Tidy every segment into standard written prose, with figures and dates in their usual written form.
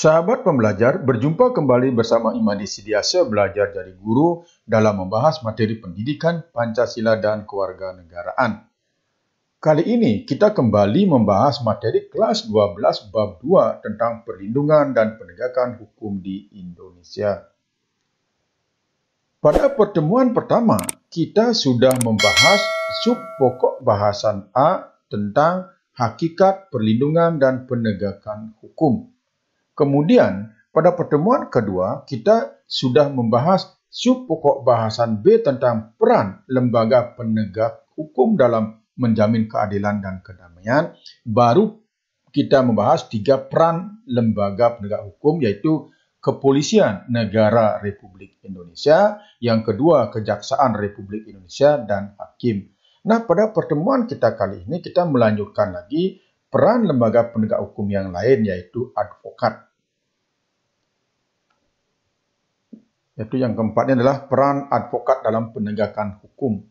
Sahabat pembelajar, berjumpa kembali bersama Imadi Sidiasa belajar jadi guru dalam membahas materi pendidikan Pancasila dan Kewarganegaraan. Kali ini kita kembali membahas materi kelas 12 bab 2 tentang perlindungan dan penegakan hukum di Indonesia. Pada pertemuan pertama, kita sudah membahas sub pokok bahasan A tentang hakikat perlindungan dan penegakan hukum. Kemudian, pada pertemuan kedua, kita sudah membahas sub pokok bahasan B tentang peran lembaga penegak hukum dalam menjamin keadilan dan kedamaian. Baru kita membahas 3 peran lembaga penegak hukum, yaitu Kepolisian Negara Republik Indonesia, yang kedua Kejaksaan Republik Indonesia, dan Hakim. Nah, pada pertemuan kita kali ini kita melanjutkan lagi peran lembaga penegak hukum yang lain, yaitu advokat. Yaitu yang keempatnya adalah peran advokat dalam penegakan hukum.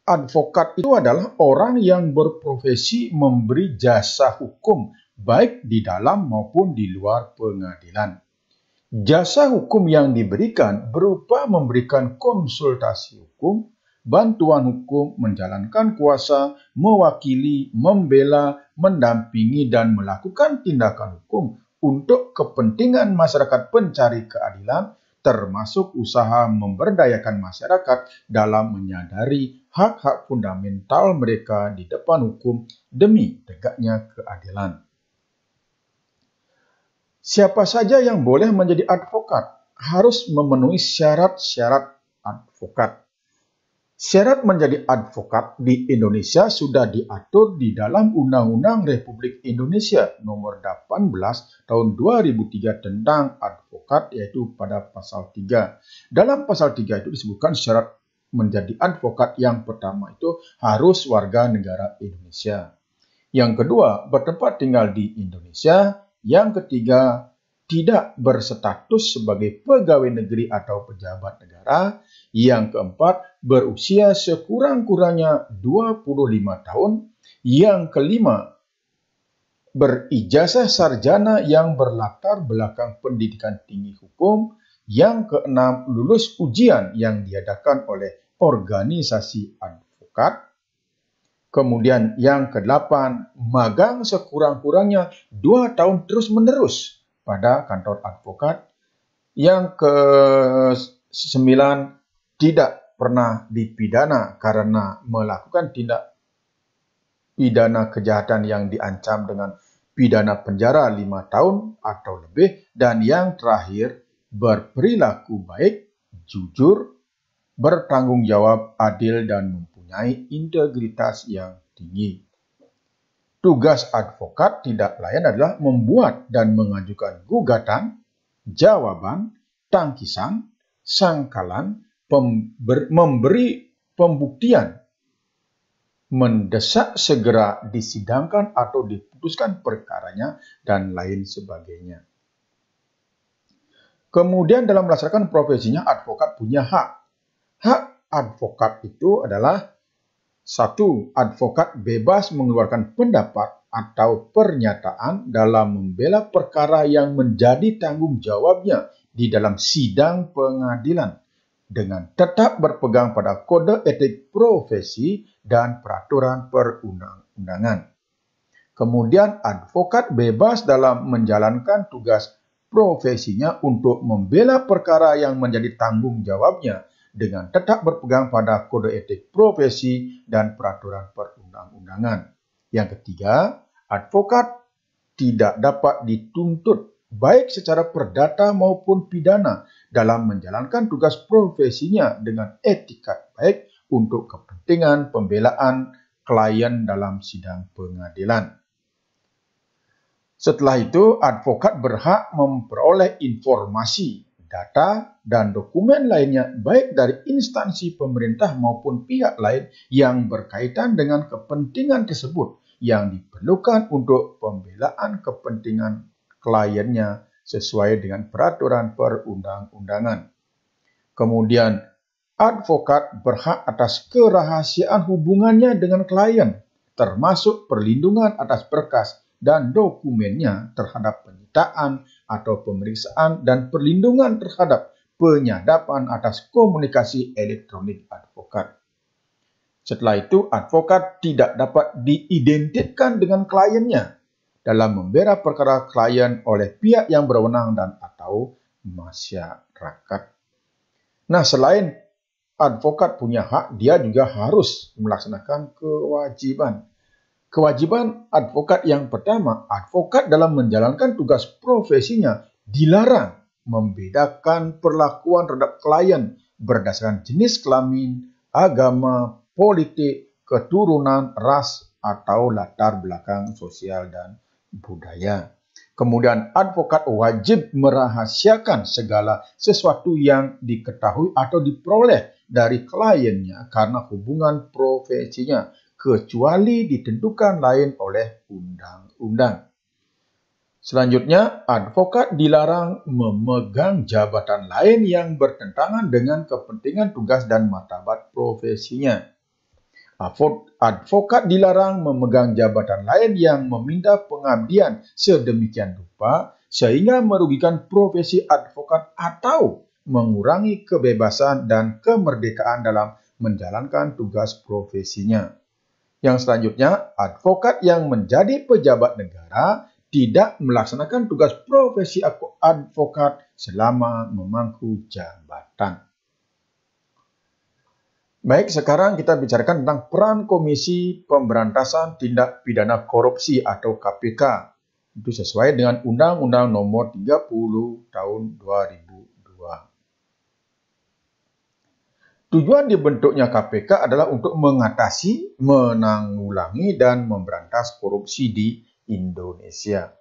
Advokat itu adalah orang yang berprofesi memberi jasa hukum, baik di dalam maupun di luar pengadilan. Jasa hukum yang diberikan berupa memberikan konsultasi hukum, bantuan hukum, menjalankan kuasa, mewakili, membela, mendampingi, dan melakukan tindakan hukum untuk kepentingan masyarakat pencari keadilan, termasuk usaha memberdayakan masyarakat dalam menyadari hak-hak fundamental mereka di depan hukum demi tegaknya keadilan. Siapa saja yang boleh menjadi advokat harus memenuhi syarat-syarat advokat. Syarat menjadi advokat di Indonesia sudah diatur di dalam Undang-Undang Republik Indonesia Nomor 18 Tahun 2003 tentang advokat, yaitu pada pasal 3. Dalam pasal 3 itu disebutkan syarat menjadi advokat yang pertama itu harus warga negara Indonesia. Yang kedua, bertempat tinggal di Indonesia. Yang ketiga, tidak berstatus sebagai pegawai negeri atau pejabat negara. Yang keempat, berusia sekurang-kurangnya 25 tahun. Yang kelima, berijazah sarjana yang berlatar belakang pendidikan tinggi hukum. Yang keenam, lulus ujian yang diadakan oleh organisasi advokat. Kemudian yang kedelapan, magang sekurang-kurangnya 2 tahun terus-menerus pada kantor advokat. Yang ke-9, tidak pernah dipidana karena melakukan tindak pidana kejahatan yang diancam dengan pidana penjara 5 tahun atau lebih. Dan yang terakhir, berperilaku baik, jujur, bertanggung jawab, adil, dan mempunyai integritas yang tinggi. Tugas advokat tidak lain adalah membuat dan mengajukan gugatan, jawaban, tangkisan, sangkalan, memberi pembuktian, mendesak segera disidangkan atau diputuskan perkaranya, dan lain sebagainya. Kemudian dalam melaksanakan profesinya, advokat punya hak. Hak advokat itu adalah: 1. Advokat bebas mengeluarkan pendapat atau pernyataan dalam membela perkara yang menjadi tanggung jawabnya di dalam sidang pengadilan, dengan tetap berpegang pada kode etik profesi dan peraturan perundang-undangan. Kemudian advokat bebas dalam menjalankan tugas profesinya untuk membela perkara yang menjadi tanggung jawabnya, dengan tetap berpegang pada kode etik profesi dan peraturan perundang-undangan. Yang ketiga, advokat tidak dapat dituntut baik secara perdata maupun pidana dalam menjalankan tugas profesinya dengan etikat baik untuk kepentingan pembelaan klien dalam sidang pengadilan. Setelah itu, advokat berhak memperoleh informasi, data, dan dokumen lainnya baik dari instansi pemerintah maupun pihak lain yang berkaitan dengan kepentingan tersebut yang diperlukan untuk pembelaan kepentingan kliennya sesuai dengan peraturan perundang-undangan. Kemudian, advokat berhak atas kerahasiaan hubungannya dengan klien, termasuk perlindungan atas berkas dan dokumennya terhadap penyitaan atau pemeriksaan dan perlindungan terhadap penyadapan atas komunikasi elektronik advokat. Setelah itu, advokat tidak dapat diidentikan dengan kliennya dalam membela perkara klien oleh pihak yang berwenang dan atau masyarakat. Nah, selain advokat punya hak, dia juga harus melaksanakan kewajiban. Kewajiban advokat yang pertama, advokat dalam menjalankan tugas profesinya dilarang membedakan perlakuan terhadap klien berdasarkan jenis kelamin, agama, politik, keturunan, ras, atau latar belakang sosial dan budaya. Kemudian advokat wajib merahasiakan segala sesuatu yang diketahui atau diperoleh dari kliennya karena hubungan profesinya, kecuali ditentukan lain oleh undang-undang. Selanjutnya, advokat dilarang memegang jabatan lain yang bertentangan dengan kepentingan tugas dan martabat profesinya. Advokat dilarang memegang jabatan lain yang meminta pengabdian sedemikian rupa sehingga merugikan profesi advokat atau mengurangi kebebasan dan kemerdekaan dalam menjalankan tugas profesinya. Yang selanjutnya, advokat yang menjadi pejabat negara tidak melaksanakan tugas profesi advokat selama memangku jabatan. Baik, sekarang kita bicarakan tentang peran Komisi Pemberantasan Tindak Pidana Korupsi atau KPK. Itu sesuai dengan Undang-Undang Nomor 30 Tahun 2002. Tujuan dibentuknya KPK adalah untuk mengatasi, menanggulangi, dan memberantas korupsi di Indonesia.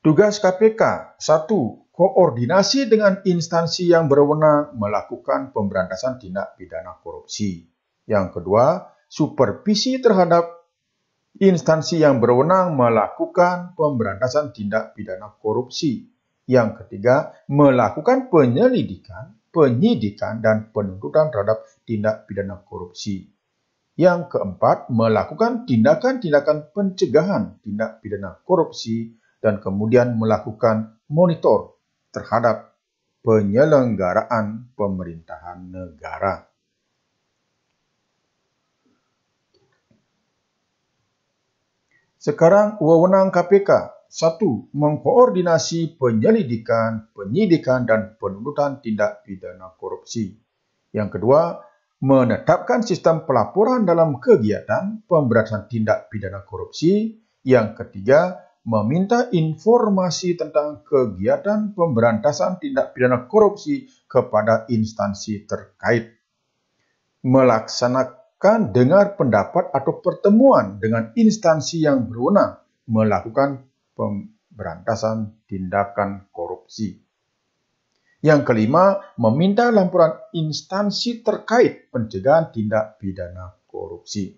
Tugas KPK, 1. Koordinasi dengan instansi yang berwenang melakukan pemberantasan tindak pidana korupsi. Yang kedua, supervisi terhadap instansi yang berwenang melakukan pemberantasan tindak pidana korupsi. Yang ketiga, melakukan penyelidikan, penyidikan, dan penuntutan terhadap tindak pidana korupsi. Yang keempat, melakukan tindakan-tindakan pencegahan tindak pidana korupsi dan kemudian melakukan monitor terhadap penyelenggaraan pemerintahan negara. Sekarang wewenang KPK. 1. Mengkoordinasi penyelidikan, penyidikan, dan penuntutan tindak pidana korupsi. Yang kedua, menetapkan sistem pelaporan dalam kegiatan pemberantasan tindak pidana korupsi. Yang ketiga, meminta informasi tentang kegiatan pemberantasan tindak pidana korupsi kepada instansi terkait. Melaksanakan dengar pendapat atau pertemuan dengan instansi yang berwenang melakukan pemberantasan tindakan korupsi. Yang kelima, meminta laporan instansi terkait pencegahan tindak pidana korupsi.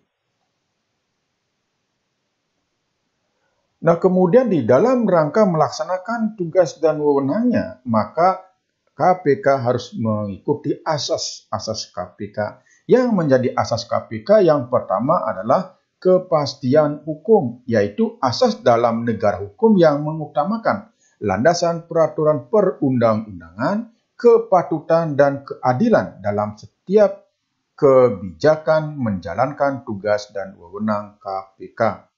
Nah, kemudian di dalam rangka melaksanakan tugas dan wewenangnya, maka KPK harus mengikuti asas-asas KPK. Yang menjadi asas KPK yang pertama adalah kepastian hukum, yaitu asas dalam negara hukum yang mengutamakan landasan peraturan perundang-undangan, kepatutan dan keadilan dalam setiap kebijakan menjalankan tugas dan wewenang KPK.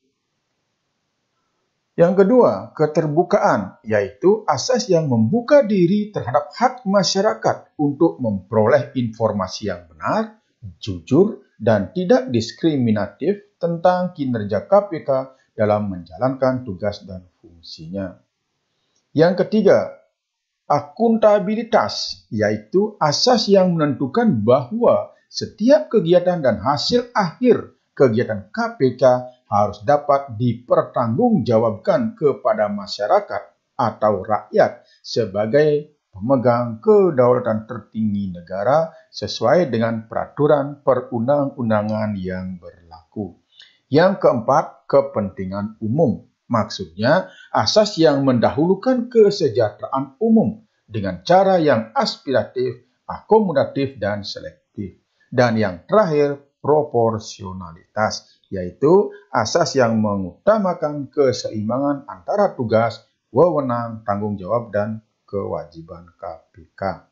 Yang kedua, keterbukaan, yaitu asas yang membuka diri terhadap hak masyarakat untuk memperoleh informasi yang benar, jujur, dan tidak diskriminatif tentang kinerja KPK dalam menjalankan tugas dan fungsinya. Yang ketiga, akuntabilitas, yaitu asas yang menentukan bahwa setiap kegiatan dan hasil akhir kegiatan KPK harus dapat dipertanggungjawabkan kepada masyarakat atau rakyat sebagai pemegang kedaulatan tertinggi negara sesuai dengan peraturan perundang-undangan yang berlaku. Yang keempat, kepentingan umum. Maksudnya, asas yang mendahulukan kesejahteraan umum dengan cara yang aspiratif, akomodatif, dan selektif. Dan yang terakhir, proporsionalitas, yaitu asas yang mengutamakan keseimbangan antara tugas, wewenang, tanggung jawab, dan kewajiban KPK.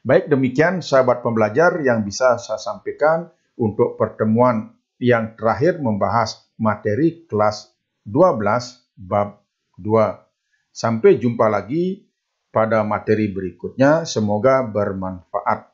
Baik, demikian sahabat pembelajar yang bisa saya sampaikan untuk pertemuan yang terakhir membahas materi kelas 12 bab 2. Sampai jumpa lagi pada materi berikutnya, semoga bermanfaat.